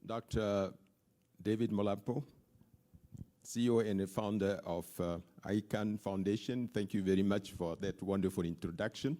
Dr. David Molapo, CEO and founder of ICANN Foundation. Thank you very much for that wonderful introduction.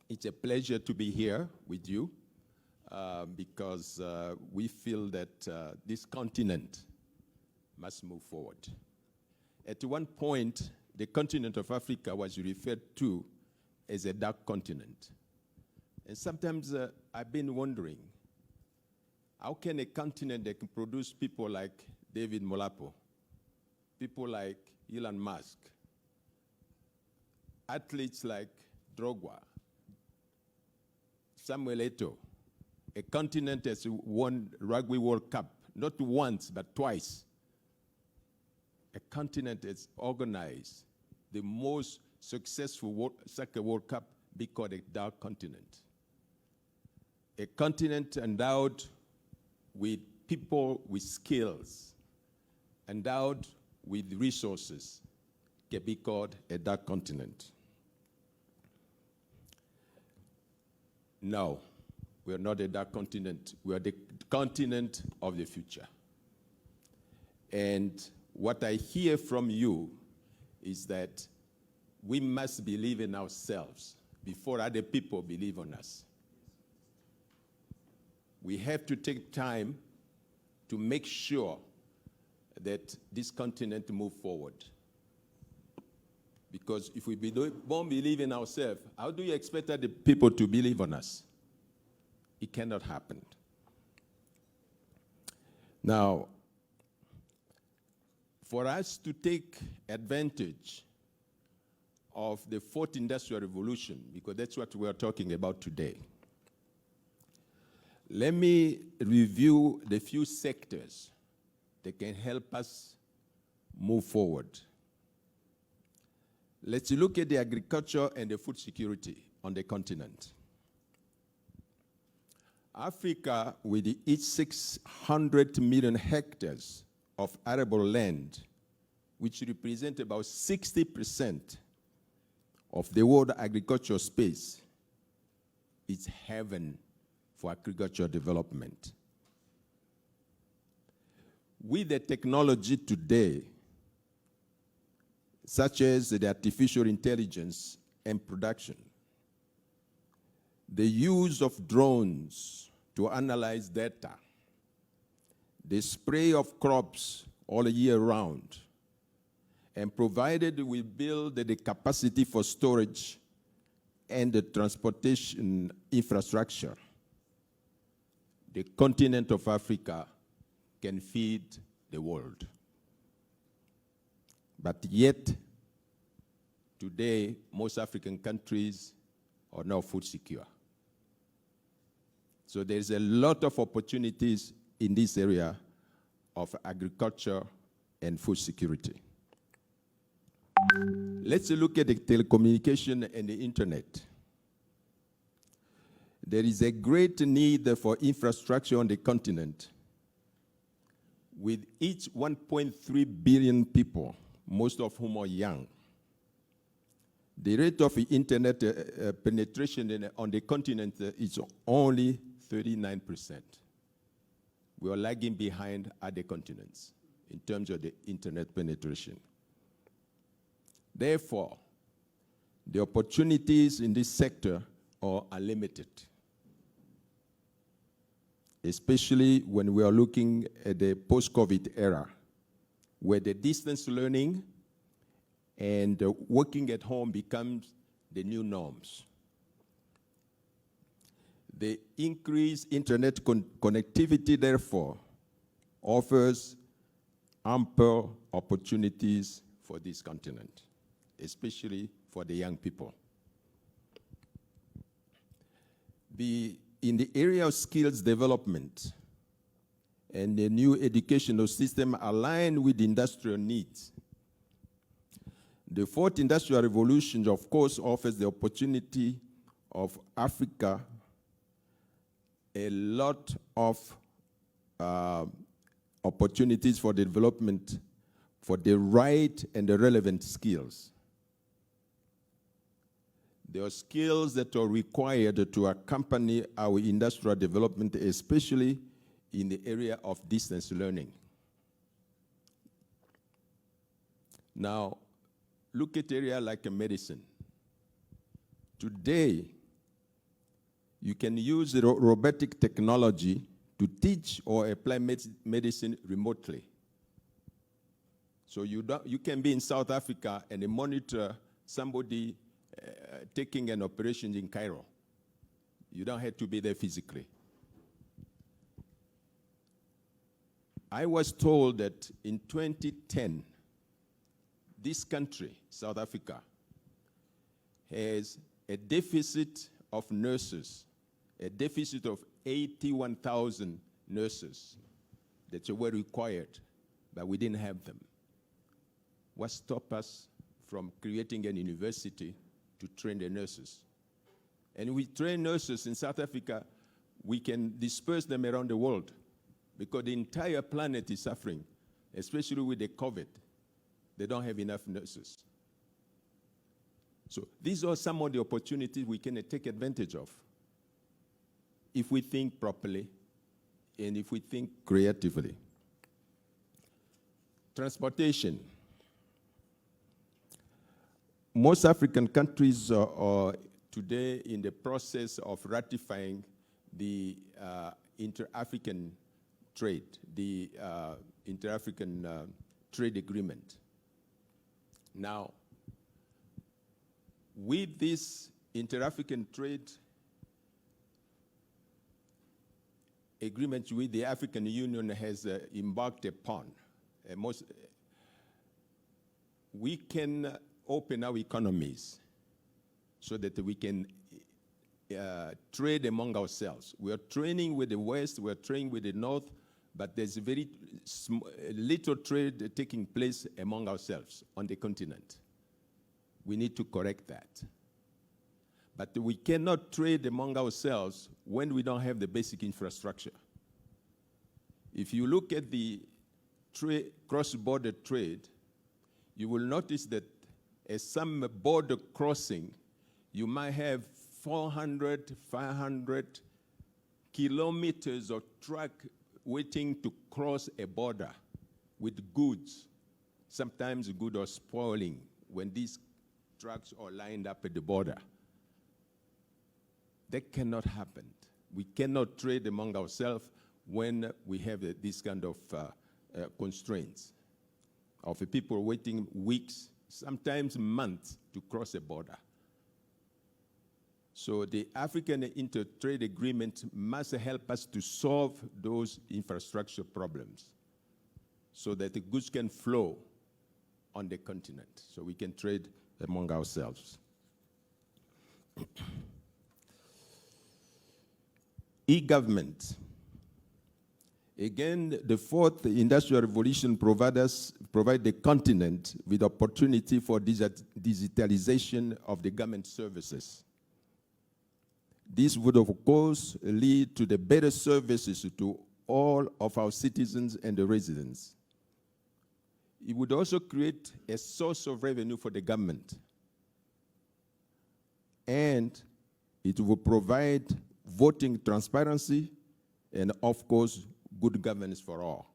It's a pleasure to be here with you because we feel that this continent must move forward. At one point, the continent of Africa was referred to as a dark continent. And sometimes I've been wondering, how can a continent that can produce people like David Molapo, people like Elon Musk, athletes like Drogba, Samuel Eto'o, a continent that's won Rugby World Cup, not once, but twice. A continent that's organized the most successful soccer World Cup, be called a dark continent. A continent endowed with people with skills, endowed with resources, can be called a dark continent. No, we are not a dark continent. We are the continent of the future. And what I hear from you is that we must believe in ourselves before other people believe on us. We have to take time to make sure that this continent move forward. Because if we don't believe in ourselves, how do you expect other people to believe on us? It cannot happen. Now, for us to take advantage of the fourth industrial revolution, because that's what we are talking about today, let me review the few sectors that can help us move forward. Let's look at the agriculture and the food security on the continent. Africa, with its 600 million hectares of arable land, which represent about 60% of the world agricultural space, is heaven for agricultural development. With the technology today, such as the artificial intelligence and production, the use of drones to analyze data, the spray of crops all year round, and provided we build the capacity for storage and the transportation infrastructure, the continent of Africa can feed the world. But yet, today, most African countries are not food secure. So there's a lot of opportunities in this area of agriculture and food security. Let's look at the telecommunication and the internet. There is a great need for infrastructure on the continent. With each 1.3 billion people, most of whom are young, the rate of internet penetration on the continent is only 39%. We are lagging behind other continents in terms of the internet penetration. Therefore, the opportunities in this sector are unlimited, especially when we are looking at the post-COVID era, where the distance learning and working at home becomes the new norms. The increased internet connectivity, therefore, offers ample opportunities for this continent, especially for the young people. In the area of skills development and the new educational system aligned with industrial needs, the fourth industrial revolution, of course, offers the opportunity of Africa a lot of opportunities for development for the right and the relevant skills. There are skills that are required to accompany our industrial development, especially in the area of distance learning. Now, look at area like medicine. Today, you can use robotic technology to teach or apply medicine remotely. So you can be in South Africa and monitor somebody taking an operation in Cairo. You don't have to be there physically. I was told that in 2010, this country, South Africa, has a deficit of nurses, a deficit of 81,000 nurses that were required, but we didn't have them. What stopped us from creating an university to train the nurses? And we train nurses in South Africa, we can disperse them around the world because the entire planet is suffering, especially with the COVID. They don't have enough nurses. So these are some of the opportunities we can take advantage of if we think properly and if we think creatively. Transportation. Most African countries are today in the process of ratifying the inter-African trade, the inter-African trade agreement. Now, with this inter-African trade agreement which the African Union has embarked upon, we can open our economies so that we can trade among ourselves. We are trading with the West, we are trading with the North, but there's very little trade taking place among ourselves on the continent. We need to correct that. But we cannot trade among ourselves when we don't have the basic infrastructure. If you look at the cross-border trade, you will notice that at some border crossing, you might have 400, 500 kilometers of truck waiting to cross a border with goods. Sometimes goods are spoiling when these trucks are lined up at the border. That cannot happen. We cannot trade among ourselves when we have this kind of constraints of people waiting weeks, sometimes months to cross a border. So the African Inter-Trade Agreement must help us to solve those infrastructure problems so that the goods can flow on the continent, so we can trade among ourselves. E-government. Again, the fourth industrial revolution provide the continent with opportunity for digitalization of the government services. This would, of course, lead to the better services to all of our citizens and the residents. It would also create a source of revenue for the government. And it will provide voting transparency and, of course, good governance for all.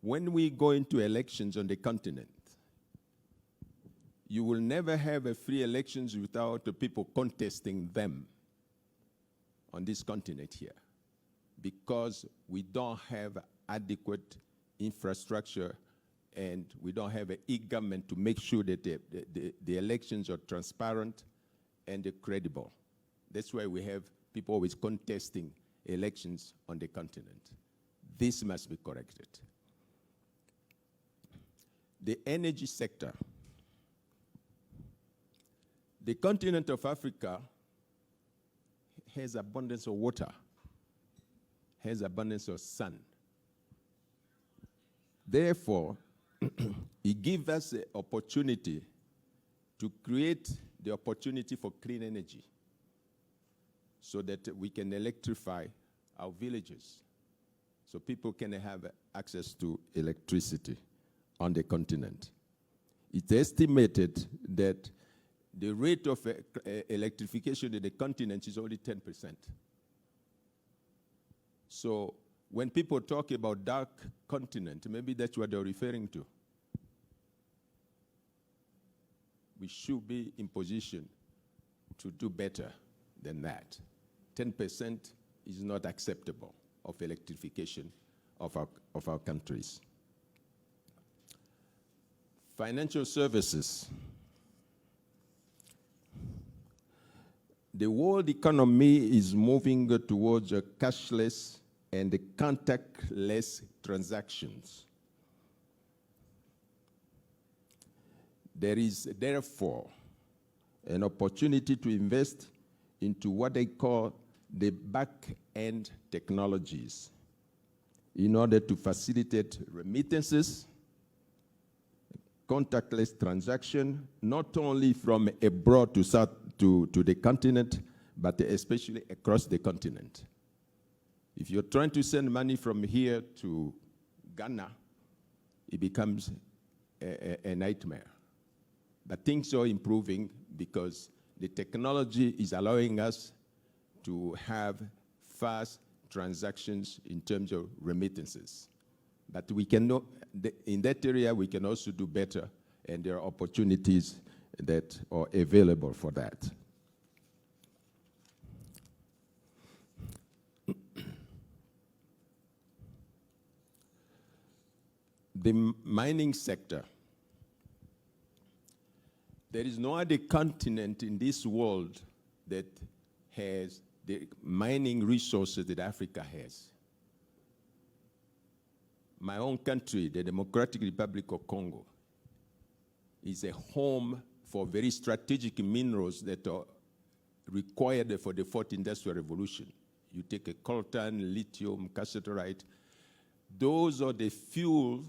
When we go into elections on the continent, you will never have a free elections without the people contesting them on this continent here, because we don't have adequate infrastructure and we don't have an e-government to make sure that the elections are transparent and credible. That's why we have people always contesting elections on the continent. This must be corrected. The energy sector. The continent of Africa has abundance of water, has abundance of sun. Therefore, it gives us the opportunity to create the opportunity for clean energy so that we can electrify our villages, so people can have access to electricity on the continent. It's estimated that the rate of electrification in the continent is only 10%. So when people talk about dark continent, maybe that's what they're referring to. We should be in position to do better than that. 10% is not acceptable of electrification of our countries. Financial services. The world economy is moving towards a cashless and contactless transactions. There is therefore an opportunity to invest into what they call the back-end technologies in order to facilitate remittances, contactless transaction, not only from abroad to the continent, but especially across the continent. If you're trying to send money from here to Ghana, it becomes a nightmare. But things are improving because the technology is allowing us to have fast transactions in terms of remittances. But we cannot, in that area, we can also do better, and there are opportunities that are available for that. The mining sector. There is no other continent in this world that has the mining resources that Africa has. My own country, the Democratic Republic of Congo, is a home for very strategic minerals that are required for the fourth industrial revolution. You take a coltan, lithium, cassiterite. Those are the fuel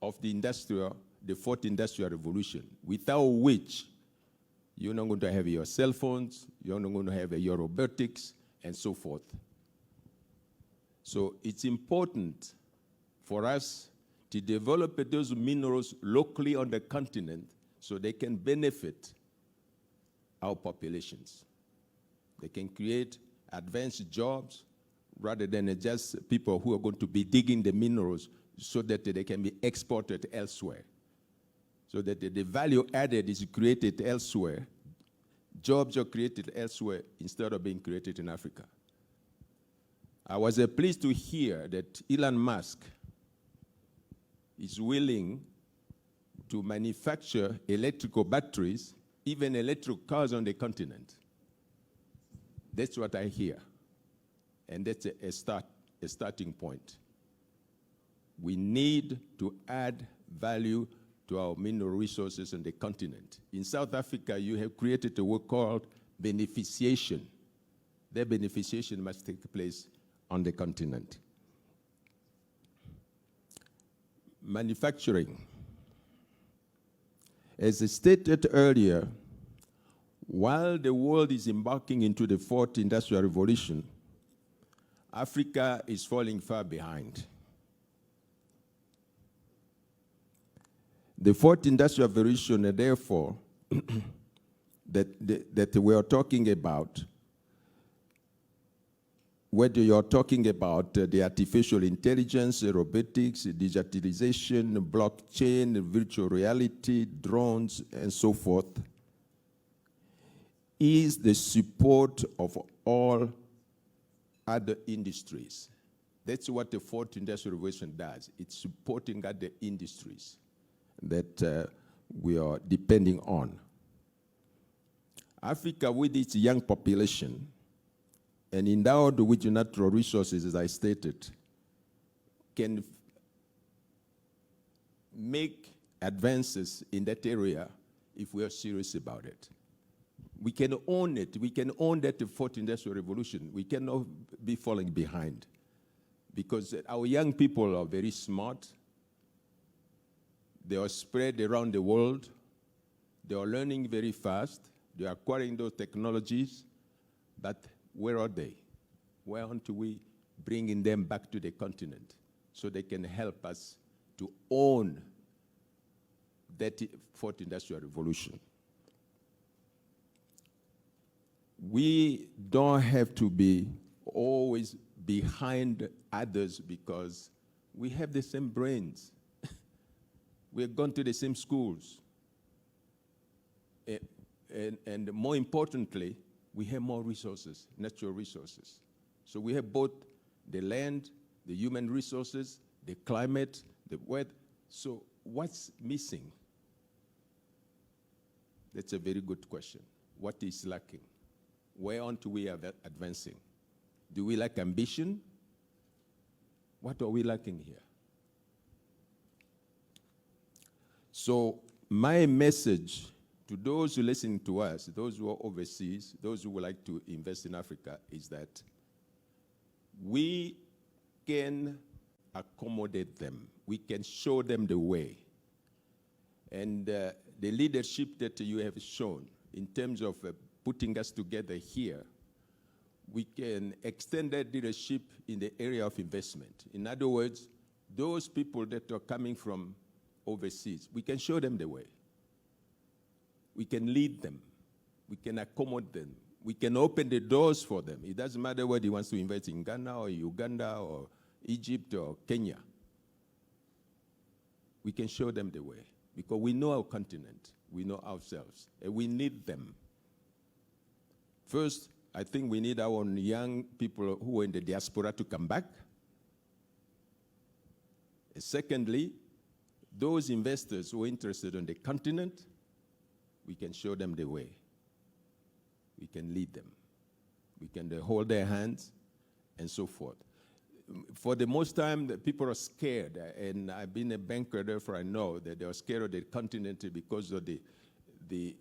of the fourth industrial revolution, without which you're not going to have your cell phones, you're not going to have your robotics, and so forth. So it's important for us to develop those minerals locally on the continent so they can benefit our populations. They can create advanced jobs rather than just people who are going to be digging the minerals so that they can be exported elsewhere. So that the value added is created elsewhere. Jobs are created elsewhere instead of being created in Africa. I was pleased to hear that Elon Musk is willing to manufacture electrical batteries, even electric cars on the continent. That's what I hear. And that's a starting point. We need to add value to our mineral resources on the continent. In South Africa, you have created a word called beneficiation. That beneficiation must take place on the continent. Manufacturing. As I stated earlier, while the world is embarking into the fourth industrial revolution, Africa is falling far behind. The fourth industrial revolution, therefore, that we are talking about, whether you're talking about the artificial intelligence, robotics, digitalization, blockchain, virtual reality, drones, and so forth, is the support of all other industries. That's what the fourth industrial revolution does. It's supporting other industries that we are depending on. Africa, with its young population and endowed with natural resources, as I stated, can make advances in that area if we are serious about it. We can own it. We can own that fourth industrial revolution. We cannot be falling behind because our young people are very smart. They are spread around the world. They are learning very fast. They are acquiring those technologies. But where are they? Why aren't we bringing them back to the continent so they can help us to own that fourth industrial revolution? We don't have to be always behind others because we have the same brains. We've gone to the same schools. And more importantly, we have more resources, natural resources. So we have both the land, the human resources, the climate, the weather. So what's missing? That's a very good question. What is lacking? Where aren't we advancing? Do we lack ambition? What are we lacking here? So my message to those who listen to us, those who are overseas, those who would like to invest in Africa, is that we can accommodate them. We can show them the way. And the leadership that you have shown in terms of putting us together here, we can extend that leadership in the area of investment. In other words, those people that are coming from overseas, we can show them the way. We can lead them. We can accommodate them. We can open the doors for them. It doesn't matter whether he wants to invest in Ghana or Uganda or Egypt or Kenya. We can show them the way because we know our continent. We know ourselves. And we need them. First, I think we need our young people who are in the diaspora to come back. And secondly, those investors who are interested in the continent, we can show them the way. We can lead them. We can hold their hands and so forth. For the most time, the people are scared, and I've been a banker, therefore I know that they are scared of the continent because of the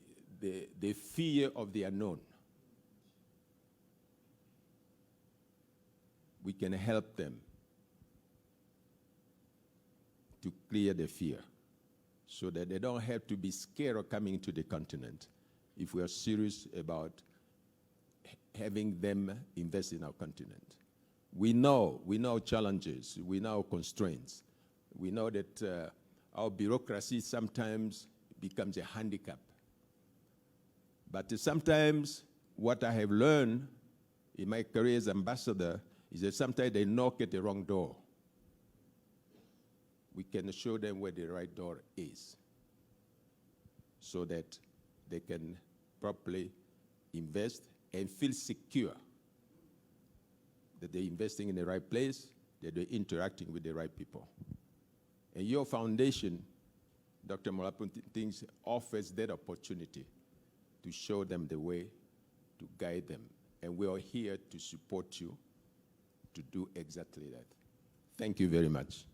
fear of the unknown. We can help them to clear the fear so that they don't have to be scared of coming to the continent if we are serious about having them invest in our continent. We know challenges, we know constraints. We know that our bureaucracy sometimes becomes a handicap. But sometimes what I have learned in my career as ambassador is that sometimes they knock at the wrong door. We can show them where the right door is so that they can properly invest and feel secure that they're investing in the right place, that they're interacting with the right people. And your foundation, Dr. Molapo, thinks offers that opportunity to show them the way, to guide them. And we are here to support you to do exactly that. Thank you very much.